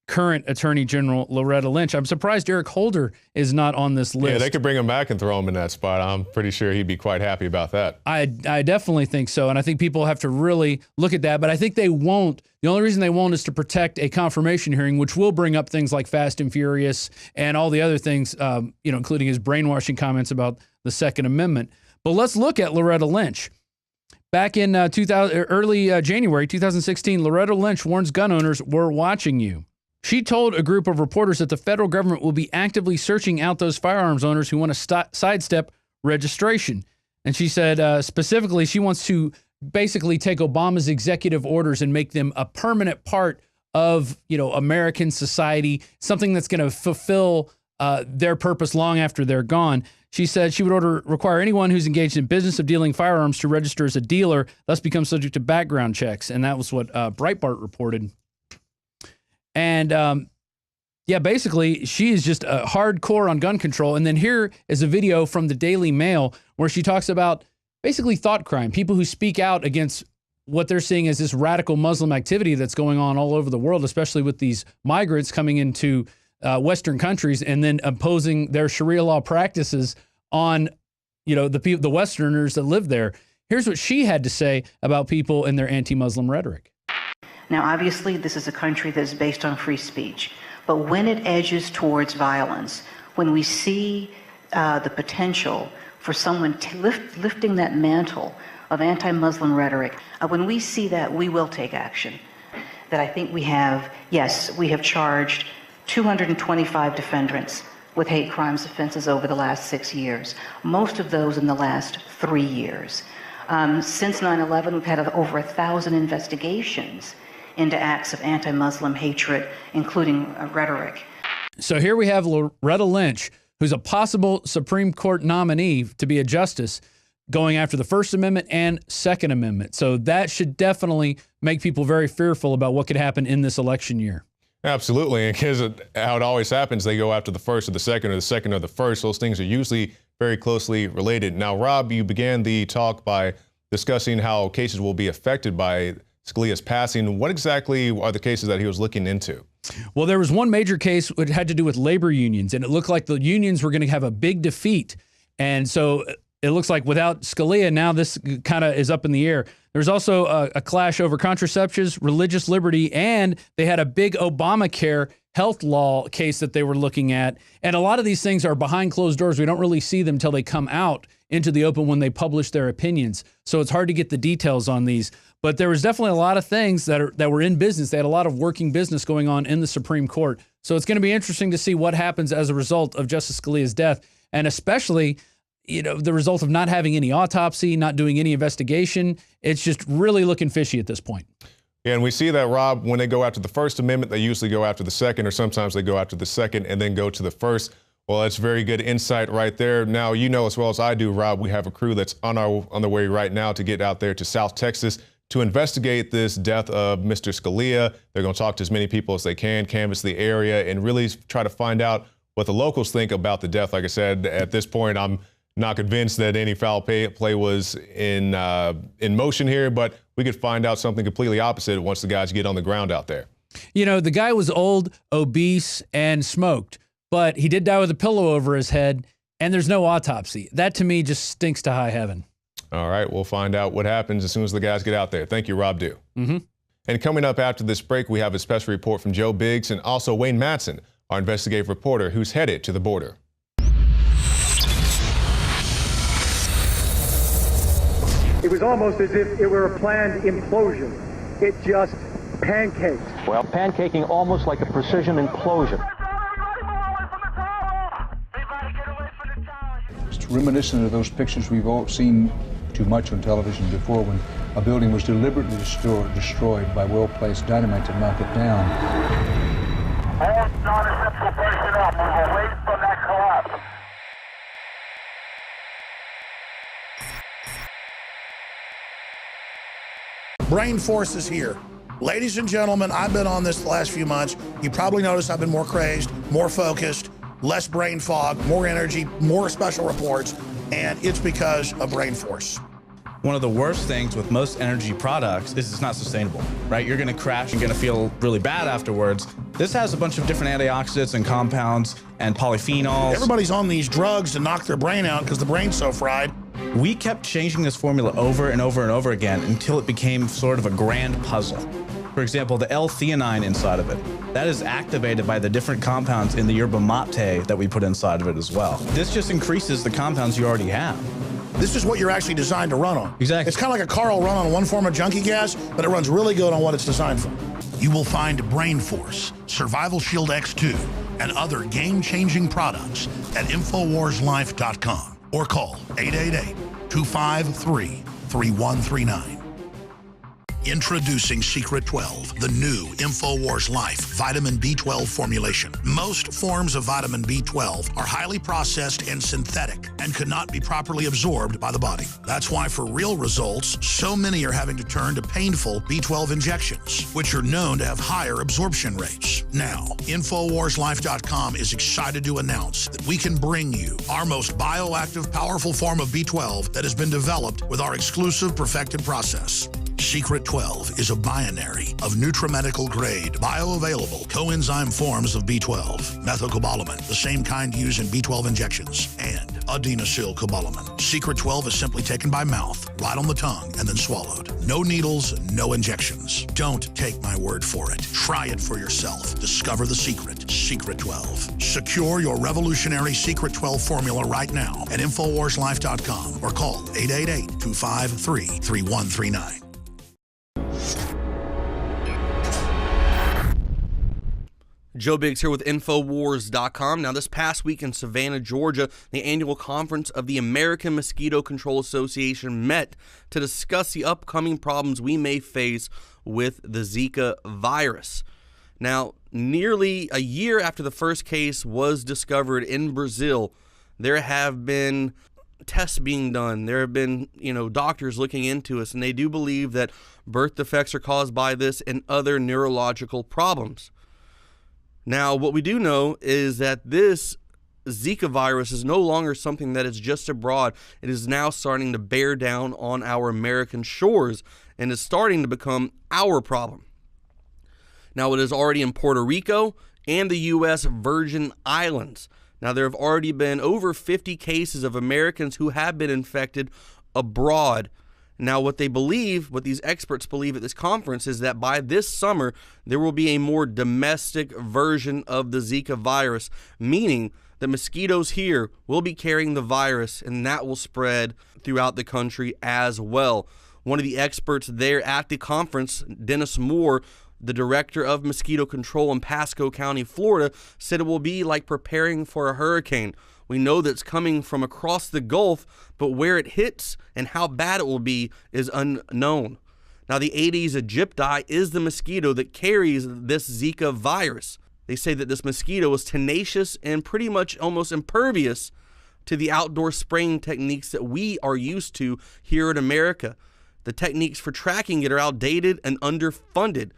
J: current Attorney General, Loretta Lynch. I'm surprised Eric Holder is not on this list.
A: Yeah, they could bring him back and throw him in that spot. I'm pretty sure he'd be quite happy about that.
J: I definitely think so, and I think people have to really look at that, but I think they won't. The only reason they won't is to protect a confirmation hearing, which will bring up things like Fast and Furious and all the other things, including his brainwashing comments about the Second Amendment. But let's look at Loretta Lynch. Back in early January 2016, Loretta Lynch warns gun owners, "We're watching you." She told a group of reporters that the federal government will be actively searching out those firearms owners who want to sidestep registration. And she said specifically she wants to basically take Obama's executive orders and make them a permanent part of, American society, something that's going to fulfill their purpose long after they're gone. She said she would require anyone who's engaged in business of dealing firearms to register as a dealer, thus become subject to background checks. And that was what Breitbart reported. And basically, she is just hardcore on gun control. And then here is a video from the Daily Mail where she talks about basically thought crime, people who speak out against what they're seeing as this radical Muslim activity that's going on all over the world, especially with these migrants coming into Western countries and then imposing their Sharia law practices on, the Westerners that live there. Here's what she had to say about people and their anti-Muslim rhetoric.
S: Now, obviously, this is a country that is based on free speech. But when it edges towards violence, when we see the potential for someone lifting that mantle of anti-Muslim rhetoric, when we see that, we will take action. That I think we have charged 225 defendants with hate crimes offenses over the last 6 years, most of those in the last 3 years. Since 9/11, we've had over 1,000 investigations into acts of anti-Muslim hatred, including rhetoric.
J: So here we have Loretta Lynch, who's a possible Supreme Court nominee to be a justice, going after the First Amendment and Second Amendment. So that should definitely make people very fearful about what could happen in this election year.
A: Absolutely, because how it always happens, they go after the first or the second or the first. Those things are usually very closely related. Now, Rob, you began the talk by discussing how cases will be affected by Scalia's passing. What exactly are the cases that he was looking into?
J: Well, there was one major case that had to do with labor unions, and it looked like the unions were going to have a big defeat. And so it looks like without Scalia, now this kind of is up in the air. There's also a clash over contraceptives, religious liberty, and they had a big Obamacare health law case that they were looking at. And a lot of these things are behind closed doors. We don't really see them until they come out into the open when they publish their opinions. So it's hard to get the details on these. But there was definitely a lot of things that were in business. They had a lot of working business going on in the Supreme Court. So it's going to be interesting to see what happens as a result of Justice Scalia's death, and especially the result of not having any autopsy, not doing any investigation. It's just really looking fishy at this point.
A: Yeah, and we see that, Rob, when they go after the First Amendment, they usually go after the Second, or sometimes they go after the Second and then go to the First. Well, that's very good insight right there. Now, you know as well as I do, Rob, we have a crew that's on the way right now to get out there to South Texas to investigate this death of Mr. Scalia. They're going to talk to as many people as they can, canvass the area, and really try to find out what the locals think about the death. Like I said, at this point, I'm not convinced that any foul play was in motion here, but we could find out something completely opposite once the guys get on the ground out there.
J: The guy was old, obese, and smoked, but he did die with a pillow over his head, and there's no autopsy. That, to me, just stinks to high heaven.
A: All right, we'll find out what happens as soon as the guys get out there. Thank you, Rob Dew. And coming up after this break, we have a special report from Joe Biggs and also Wayne Madsen, our investigative reporter who's headed to the border.
T: It was almost as if it were a planned implosion. It just pancaked.
I: Well, pancaking almost like a precision implosion.
U: It's reminiscent of those pictures we've all seen too much on television before, when a building was deliberately destroyed by well-placed dynamite to knock it down.
V: All non-essential personnel move away from that collapse.
E: Brain Force is here. Ladies and gentlemen, I've been on this the last few months. You probably noticed I've been more crazed, more focused, less brain fog, more energy, more special reports, and it's because of Brain Force.
W: One of the worst things with most energy products is it's not sustainable, right? You're gonna crash, you're gonna feel really bad afterwards. This has a bunch of different antioxidants and compounds and polyphenols.
E: Everybody's on these drugs to knock their brain out because the brain's so fried.
W: We kept changing this formula over and over and over again until it became sort of a grand puzzle. For example, the L-theanine inside of it, that is activated by the different compounds in the yerba mate that we put inside of it as well. This just increases the compounds you already have.
E: This is what you're actually designed to run on.
W: Exactly.
E: It's kind of like a car will run on one form of junkie gas, but it runs really good on what it's designed for. You will find Brain Force, Survival Shield X2, and other game-changing products at InfoWarsLife.com or call 888-253-3139. Introducing Secret 12, the new InfoWars Life vitamin B12 formulation. Most forms of vitamin B12 are highly processed and synthetic and could not be properly absorbed by the body. That's why for real results, so many are having to turn to painful B12 injections, which are known to have higher absorption rates. Now, InfoWarsLife.com is excited to announce that we can bring you our most bioactive, powerful form of B12 that has been developed with our exclusive perfected process. Secret 12 is a binary of nutramedical grade, bioavailable coenzyme forms of B12, methylcobalamin, the same kind used in B12 injections, and adenosylcobalamin. Secret 12 is simply taken by mouth, right on the tongue, and then swallowed. No needles, no injections. Don't take my word for it. Try it for yourself. Discover the secret. Secret 12. Secure your revolutionary Secret 12 formula right now at InfoWarsLife.com or call 888-253-3139.
N: Joe Biggs here with infowars.com. Now, this past week in Savannah, Georgia, the annual conference of the American Mosquito Control Association met to discuss the upcoming problems we may face with the Zika virus. Now, nearly a year after the first case was discovered in Brazil, there have been tests being done. There have been, doctors looking into us, and they do believe that birth defects are caused by this and other neurological problems. Now, what we do know is that this Zika virus is no longer something that is just abroad. It is now starting to bear down on our American shores and is starting to become our problem. Now, it is already in Puerto Rico and the U.S. Virgin Islands. Now, there have already been over 50 cases of Americans who have been infected abroad. Now, what these experts believe at this conference is that by this summer, there will be a more domestic version of the Zika virus, meaning the mosquitoes here will be carrying the virus, and that will spread throughout the country as well. One of the experts there at the conference, Dennis Moore, the director of mosquito control in Pasco County, Florida, said it will be like preparing for a hurricane. We know that it's coming from across the Gulf, but where it hits and how bad it will be is unknown. Now, the Aedes aegypti is the mosquito that carries this Zika virus. They say that this mosquito is tenacious and pretty much almost impervious to the outdoor spraying techniques that we are used to here in America. The techniques for tracking it are outdated and underfunded.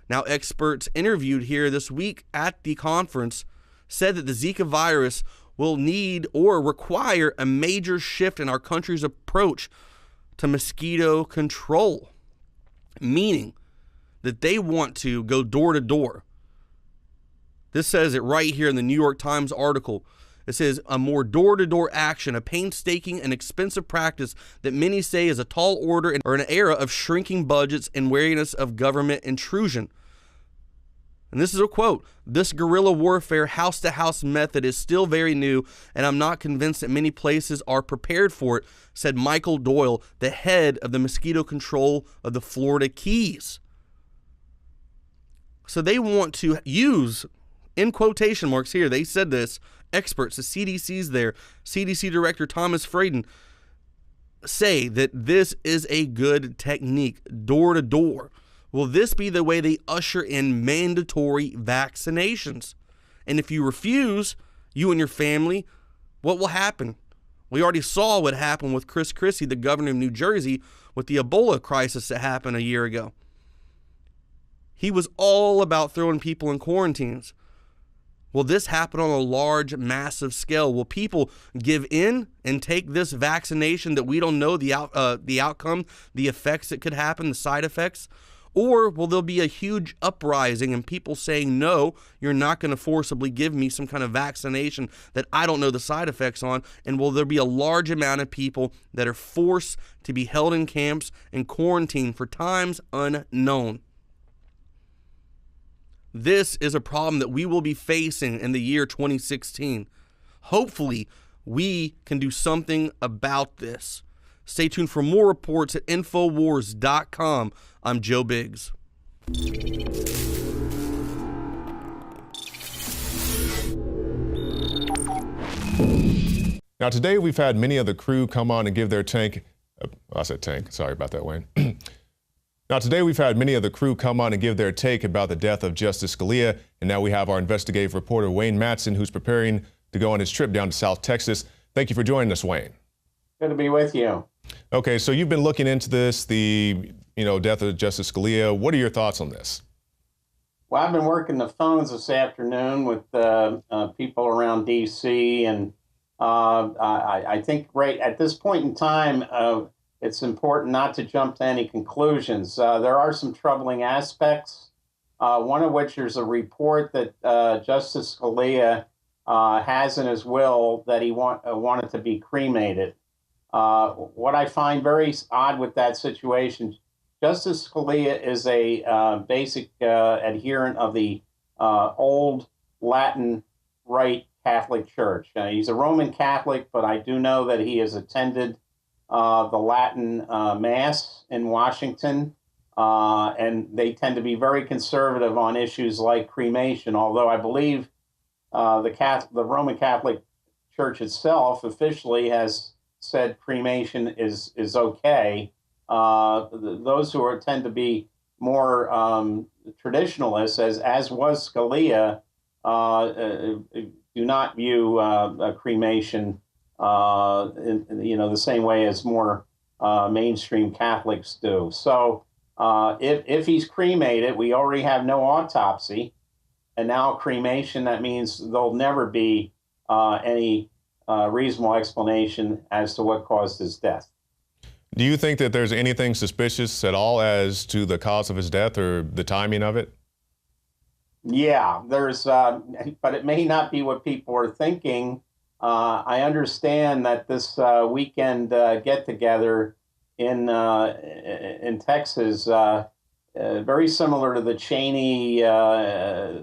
N: Now, experts interviewed here this week at the conference said that the Zika virus will need or require a major shift in our country's approach to mosquito control, meaning that they want to go door to door. This says it right here in the New York Times article. It says a more door-to-door action, a painstaking and expensive practice that many say is a tall order or an era of shrinking budgets and wariness of government intrusion. And this is a quote, "This guerrilla warfare house-to-house method is still very new, and I'm not convinced that many places are prepared for it," said Michael Doyle, the head of the mosquito control of the Florida Keys. So they want to use, in quotation marks here, they said this, experts, the CDC's there, CDC Director Thomas Fraden, say that this is a good technique, door to door. Will this be the way they usher in mandatory vaccinations? And if you refuse, you and your family, what will happen? We already saw what happened with Chris Christie, the governor of New Jersey, with the Ebola crisis that happened a year ago. He was all about throwing people in quarantines. Will this happen on a large, massive scale? Will people give in and take this vaccination that we don't know the outcome, the effects that could happen, the side effects? Or will there be a huge uprising and people saying, no, you're not going to forcibly give me some kind of vaccination that I don't know the side effects on? And will there be a large amount of people that are forced to be held in camps and quarantined for times unknown? This is a problem that we will be facing in the year 2016. Hopefully, we can do something about this. Stay tuned for more reports at infowars.com. I'm Joe Biggs.
A: Now, today we've had many of the crew come on and give their tank. I said tank. Sorry about that, Wayne. Now, today we've had many of the crew come on and give their take about the death of Justice Scalia, and now we have our investigative reporter, Wayne Matson, who's preparing to go on his trip down to South Texas. Thank you for joining us, Wayne.
C: Good to be with you.
A: Okay, so you've been looking into this, the death of Justice Scalia. What are your thoughts on this?
C: Well, I've been working the phones this afternoon with people around D.C., and I think right at this point in time, it's important not to jump to any conclusions. There are some troubling aspects, one of which there's a report that Justice Scalia has in his will that he wanted to be cremated. What I find very odd with that situation, Justice Scalia is a basic adherent of the old Latin Rite Catholic Church. He's a Roman Catholic, but I do know that he has attended the Latin Mass in Washington, and they tend to be very conservative on issues like cremation, although I believe the Roman Catholic Church itself officially has said cremation is okay. Those who tend to be more traditionalists, as was Scalia, do not view cremation, the same way as more mainstream Catholics do. So if he's cremated, we already have no autopsy, and now cremation, that means there'll never be any reasonable explanation as to what caused his death.
A: Do you think that there's anything suspicious at all as to the cause of his death or the timing of it?
C: Yeah, there's, but it may not be what people are thinking. I understand that this weekend get-together in Texas, very similar to the Cheney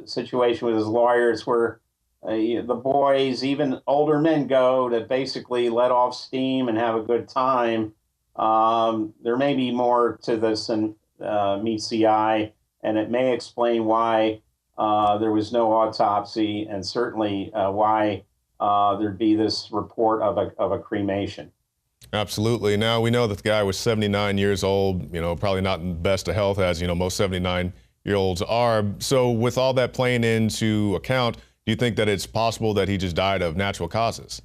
C: situation with his lawyers, where the boys, even older men, go to basically let off steam and have a good time. There may be more to this than meets the eye, and it may explain why there was no autopsy, and certainly why there'd be this report of a cremation.
A: Absolutely. Now, we know that the guy was 79 years old, probably not in the best of health, as most 79-year-olds are. So with all that playing into account, do you think that it's possible that he just died of natural causes?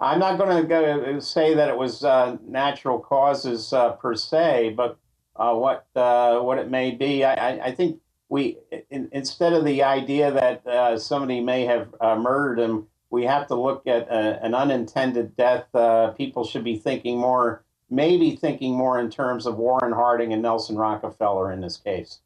C: I'm not going to say that it was natural causes per se, but what it may be, I think instead of the idea that somebody may have murdered him, we have to look at an unintended death. People should be maybe thinking more in terms of Warren Harding and Nelson Rockefeller in this case.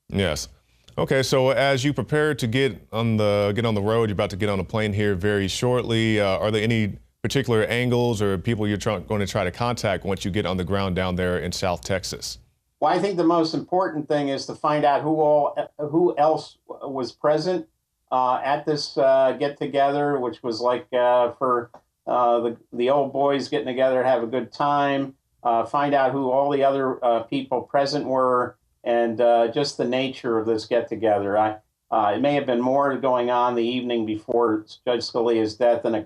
A: Yes. Okay, so as you prepare to get on the road, you're about to get on a plane here very shortly. Are there any particular angles or people you're going to try to contact once you get on the ground down there in South Texas?
C: Well, I think the most important thing is to find out who else was present at this get-together, which was like for the old boys getting together to have a good time. Find out who all the other people present were, and just the nature of this get-together. It may have been more going on the evening before Judge Scalia's death than a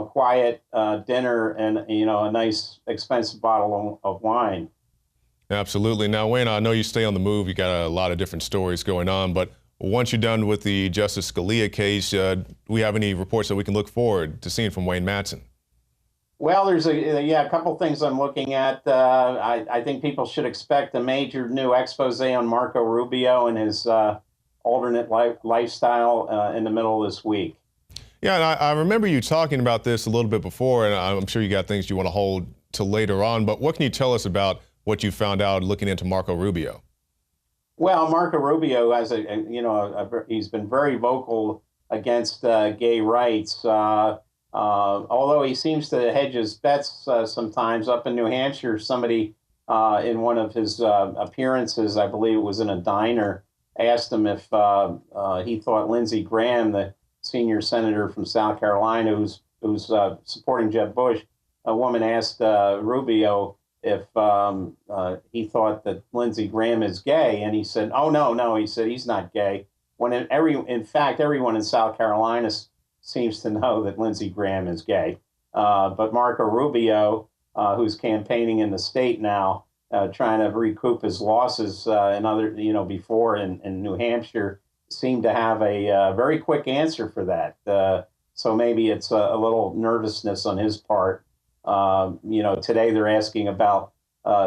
C: quiet dinner and a nice expensive bottle of wine.
A: Absolutely. Now, Wayne, I know you stay on the move. You got a lot of different stories going on, but once you're done with the Justice Scalia case, do we have any reports that we can look forward to seeing from Wayne Madsen?
C: Well, there's a couple things I'm looking at. I think people should expect a major new expose on Marco Rubio and his alternate lifestyle in the middle of this week.
A: Yeah, and I remember you talking about this a little bit before, and I'm sure you got things you want to hold to later on, but what can you tell us about what you found out looking into Marco Rubio?
C: Well, Marco Rubio has he's been very vocal against gay rights, although he seems to hedge his bets sometimes. Up in New Hampshire, somebody in one of his appearances, I believe it was in a diner, asked him if he thought Lindsey Graham, the senior senator from South Carolina who's supporting Jeb Bush, a woman asked Rubio if he thought that Lindsey Graham is gay, and he said, "Oh no," he said, "he's not gay." When in fact, everyone in South Carolina seems to know that Lindsey Graham is gay. But Marco Rubio, who's campaigning in the state now, trying to recoup his losses before in New Hampshire, seemed to have a very quick answer for that. So maybe it's a little nervousness on his part. Today they're asking about,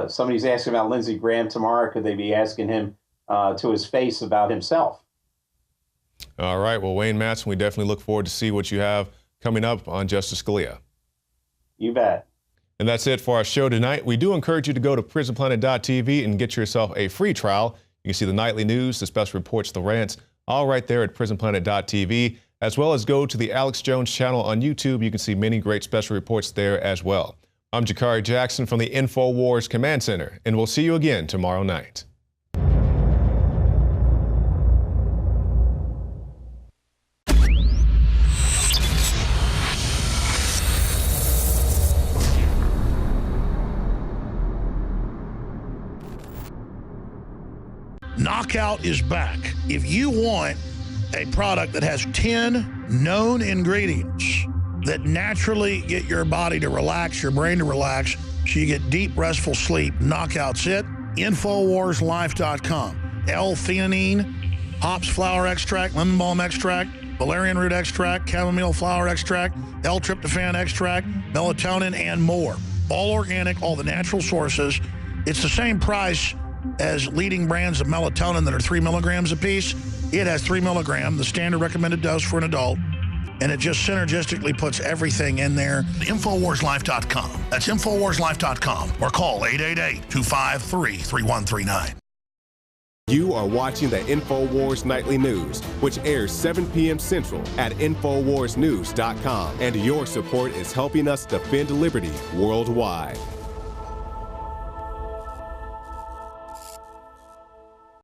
C: somebody's asking about Lindsey Graham. Tomorrow, could they be asking him to his face about himself?
A: All right. Well, Wayne Madsen, we definitely look forward to see what you have coming up on Justice Scalia.
C: You bet.
A: And that's it for our show tonight. We do encourage you to go to prisonplanet.tv and get yourself a free trial. You can see the nightly news, the special reports, the rants, all right there at prisonplanet.tv, as well as go to the Alex Jones channel on YouTube. You can see many great special reports there as well. I'm Jakari Jackson from the InfoWars Command Center, and we'll see you again tomorrow night.
E: Knockout is back. If you want a product that has 10 known ingredients that naturally get your body to relax, your brain to relax, so you get deep, restful sleep, Knockout's it. InfoWarsLife.com. L-theanine, hops flower extract, lemon balm extract, valerian root extract, chamomile flower extract, L-tryptophan extract, melatonin, and more. All organic, all the natural sources. It's the same price as leading brands of melatonin that are 3 milligrams a piece. It has 3 milligrams, the standard recommended dose for an adult, and it just synergistically puts everything in there. InfoWarsLife.com. That's InfoWarsLife.com, or call 888-253-3139.
D: You are watching the InfoWars Nightly News, which airs 7 p.m. Central at InfoWarsNews.com. And your support is helping us defend liberty worldwide.